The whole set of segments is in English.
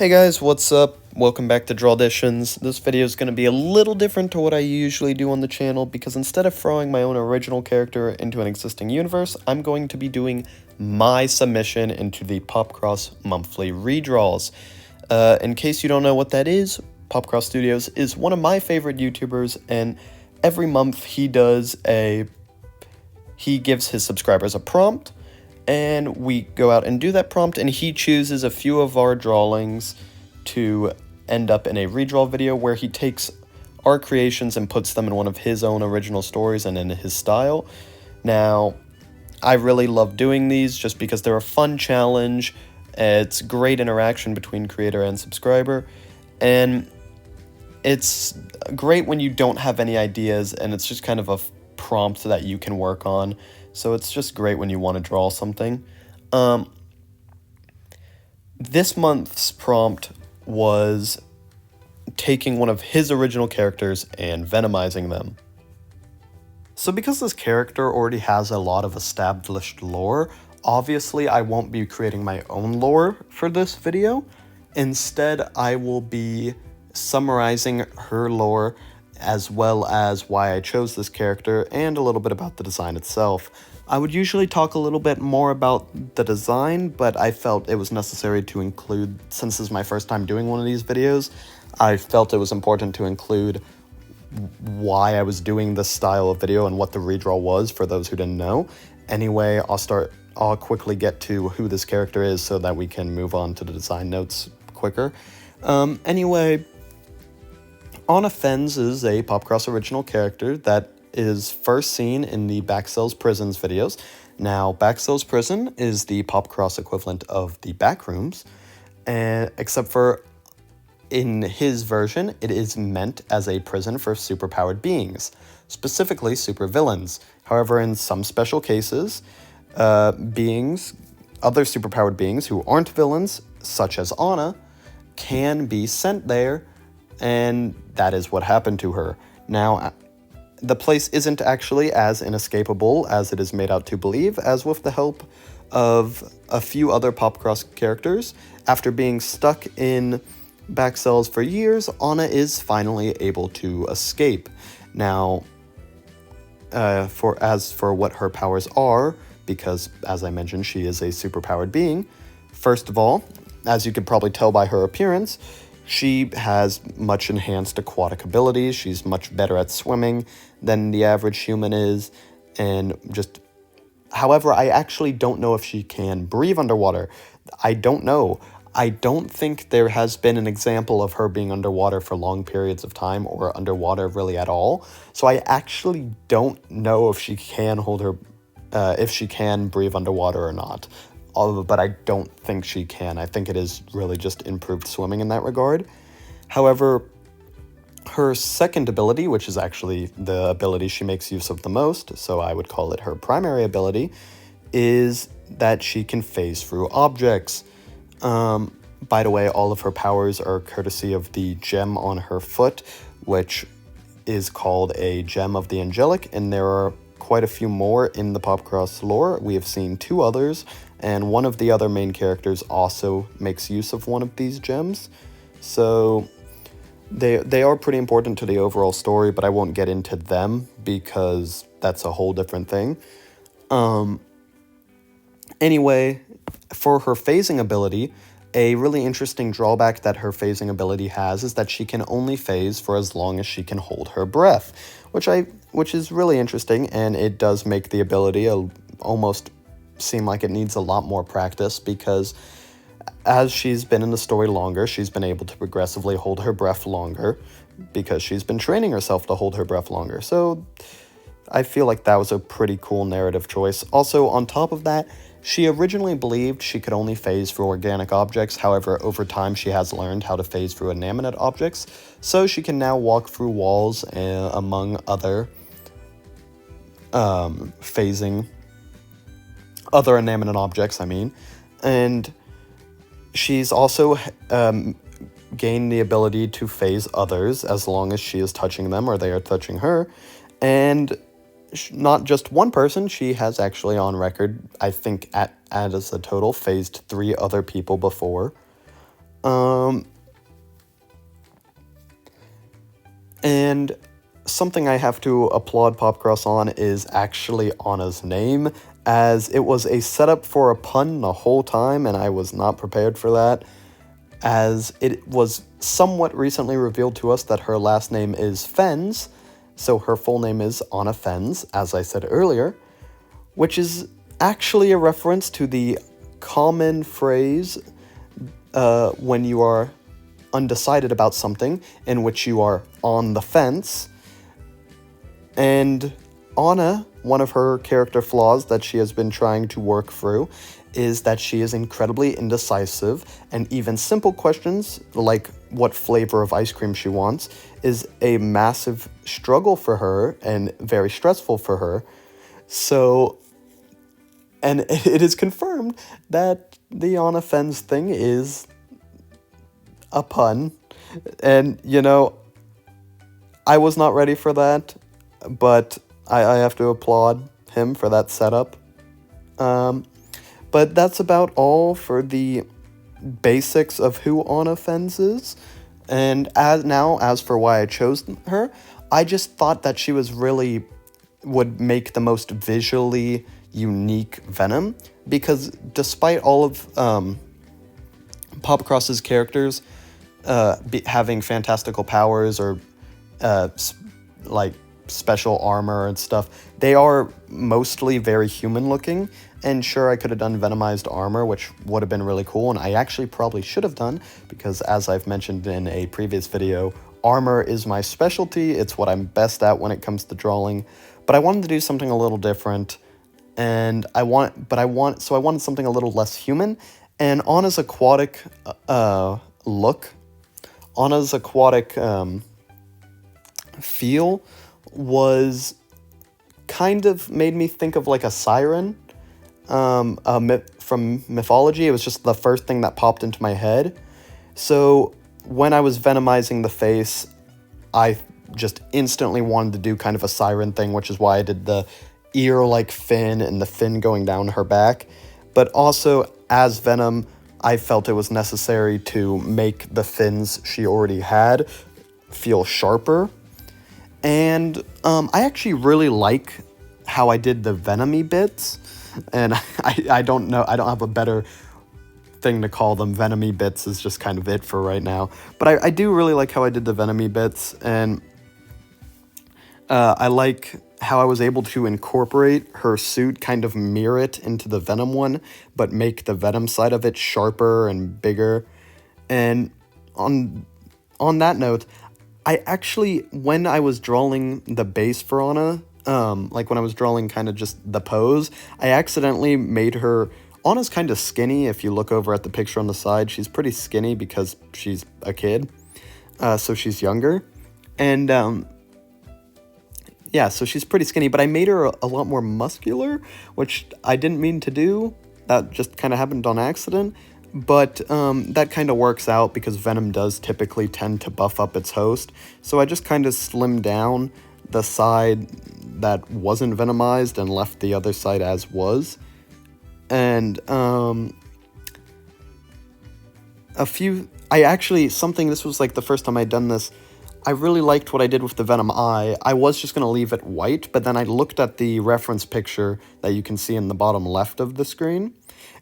Hey guys, what's up? Welcome back to Draw Editions. This video is going to be a little different to what I usually do on the channel because instead of throwing my own original character into an existing universe, I'm going to be doing my submission into the Popcross monthly redraws. In case you don't know what that is, Popcross Studios is one of my favorite YouTubers, and every month he gives his subscribers a prompt, and we go out and do that prompt, and he chooses a few of our drawings to end up in a redraw video where he takes our creations and puts them in one of his own original stories and in his style. Now, I really love doing these just because they're a fun challenge. It's great interaction between creator and subscriber, and it's great when you don't have any ideas and it's just kind of a prompt that you can work on. So it's just great when you want to draw something. This month's prompt was taking one of his original characters and venomizing them. So because this character already has a lot of established lore, obviously I won't be creating my own lore for this video. Instead, I will be summarizing her lore as well as why I chose this character and a little bit about the design itself. I would usually talk a little bit more about the design, but I felt it was necessary to include, since this is my first time doing one of these videos, I felt it was important to include why I was doing this style of video and what the redraw was for those who didn't know. Anyway, I'll quickly get to who this character is so that we can move on to the design notes quicker. Anyway, Anna Fens is a Popcross original character that is first seen in the Backcells Prisons videos. Now, Backcells Prison is the Popcross equivalent of the Backrooms, except for in his version, it is meant as a prison for superpowered beings, specifically supervillains. However, in some special cases, other superpowered beings who aren't villains, such as Anna, can be sent there, and that is what happened to her. Now, the place isn't actually as inescapable as it is made out to believe, as with the help of a few other Popcross characters. After being stuck in Backcells for years, Anna is finally able to escape. Now, as for what her powers are, because as I mentioned, she is a superpowered being, first of all, as you could probably tell by her appearance, she has much enhanced aquatic abilities. She's much better at swimming than the average human is, and however, I actually don't know if she can breathe underwater. I don't know. I don't think there has been an example of her being underwater for long periods of time or underwater really at all. So I actually don't know if she can if she can breathe underwater or not. But I don't think she can. I think it is really just improved swimming in that regard. However, her second ability, which is actually the ability she makes use of the most, so I would call it her primary ability, is that she can phase through objects. By the way, all of her powers are courtesy of the gem on her foot, which is called a Gem of the Angelic, and there are quite a few more in the Popcross lore. We have seen two others, and one of the other main characters also makes use of one of these gems. So they are pretty important to the overall story, but I won't get into them because that's a whole different thing. Anyway, for her phasing ability, a really interesting drawback that her phasing ability has is that she can only phase for as long as she can hold her breath, which is really interesting, and it does make the ability almost seem like it needs a lot more practice, because as she's been in the story longer, she's been able to progressively hold her breath longer because she's been training herself to hold her breath longer. So I feel like that was a pretty cool narrative choice. Also, on top of that, she originally believed she could only phase through organic objects. However, over time, she has learned how to phase through inanimate objects, so she can now walk through walls, among other other inanimate objects, and she's also gained the ability to phase others as long as she is touching them or they are touching her, and not just one person. She has actually on record, I think as a total, phased 3 other people before. And something I have to applaud Popcross on is actually Anna's name, as it was a setup for a pun the whole time, and I was not prepared for that, as it was somewhat recently revealed to us that her last name is Fens, so her full name is Anna Fens, as I said earlier, which is actually a reference to the common phrase when you are undecided about something, in which you are on the fence. And Anna, one of her character flaws that she has been trying to work through, is that she is incredibly indecisive, and even simple questions like what flavor of ice cream she wants is a massive struggle for her and very stressful for her. So, and it is confirmed that the Anna Fens thing is a pun, and I was not ready for that, but I have to applaud him for that setup. But that's about all for the basics of who Anna Fens is. And as for why I chose her, I just thought that she would make the most visually unique Venom, because despite all of Popcross's characters having fantastical powers or like special armor and stuff, they are mostly very human looking. And sure, I could have done Venomized armor, which would have been really cool, and I actually probably should have done, because as I've mentioned in a previous video, armor is my specialty. It's what I'm best at when it comes to drawing. But I wanted to do something a little different, and I wanted something a little less human. And Anna's aquatic Anna's aquatic feel was kind of made me think of like a siren from mythology. It was just the first thing that popped into my head. So when I was venomizing the face, I just instantly wanted to do kind of a siren thing, which is why I did the ear-like fin and the fin going down her back. But also, as Venom, I felt it was necessary to make the fins she already had feel sharper. And I actually really like how I did the Venomy bits. And I don't know, I don't have a better thing to call them. Venomy bits is just kind of it for right now. But I do really like how I did the Venomy bits, and I like how I was able to incorporate her suit, kind of mirror it into the Venom one, but make the Venom side of it sharper and bigger. And on that note, I actually, when I was drawing the base for Anna, like when I was drawing kind of just the pose, I accidentally made her... Anna's kind of skinny. If you look over at the picture on the side, she's pretty skinny because she's a kid. So she's younger. And yeah, so she's pretty skinny, but I made her a lot more muscular, which I didn't mean to do. That just kind of happened on accident. But that kind of works out because Venom does typically tend to buff up its host. So I just kind of slimmed down the side that wasn't venomized and left the other side as was. And this was like the first time I'd done this, I really liked what I did with the Venom eye. I was just going to leave it white, but then I looked at the reference picture that you can see in the bottom left of the screen,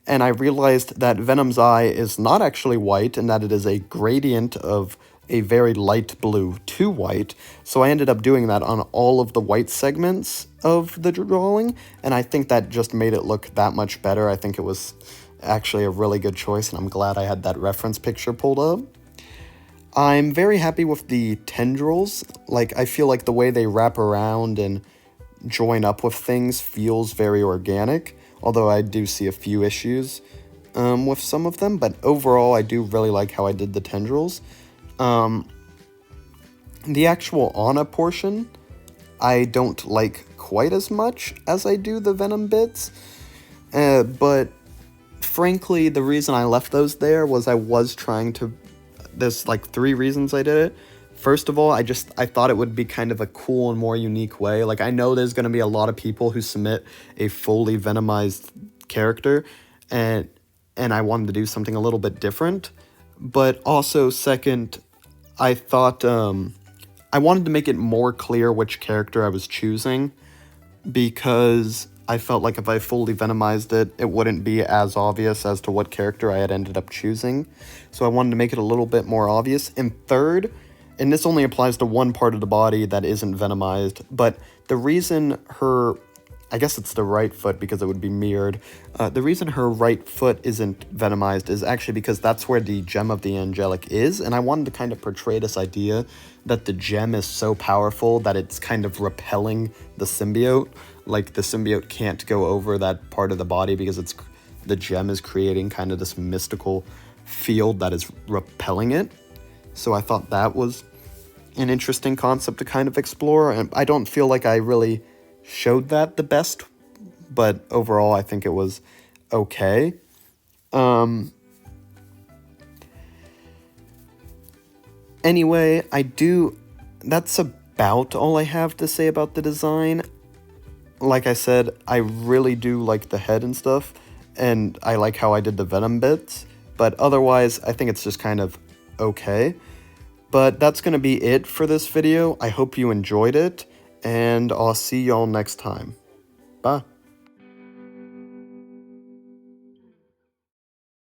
and I realized that Venom's eye is not actually white, and that it is a gradient of a very light blue to white. So I ended up doing that on all of the white segments of the drawing, and I think that just made it look that much better. I think it was actually a really good choice, and I'm glad I had that reference picture pulled up. I'm very happy with the tendrils. Like, I feel like the way they wrap around and join up with things feels very organic, although I do see a few issues with some of them, but overall I do really like how I did the tendrils. The actual Anna portion, I don't like quite as much as I do the Venom bits, but frankly, the reason I left those there was I was trying to... There's like 3 reasons I did it. First of all, I thought it would be kind of a cool and more unique way. Like, I know there's going to be a lot of people who submit a fully Venomized character, and I wanted to do something a little bit different. But also, second, I thought I wanted to make it more clear which character I was choosing, because I felt like if I fully Venomized it, it wouldn't be as obvious as to what character I had ended up choosing. So I wanted to make it a little bit more obvious. And third, and this only applies to one part of the body that isn't Venomized, but the reason her, I guess it's the right foot because it would be mirrored, the reason her right foot isn't Venomized is actually because that's where the Gem of the Angelic is, and I wanted to kind of portray this idea that the gem is so powerful that it's kind of repelling the symbiote. Like, the symbiote can't go over that part of the body because the gem is creating kind of this mystical field that is repelling it. So I thought that was an interesting concept to kind of explore, and I don't feel like I really showed that the best, but overall I think it was okay. Anyway, that's about all I have to say about the design. Like I said, I really do like the head and stuff, and I like how I did the Venom bits, but otherwise I think it's just kind of okay. But that's going to be it for this video. I hope you enjoyed it, and I'll see y'all next time. Bye.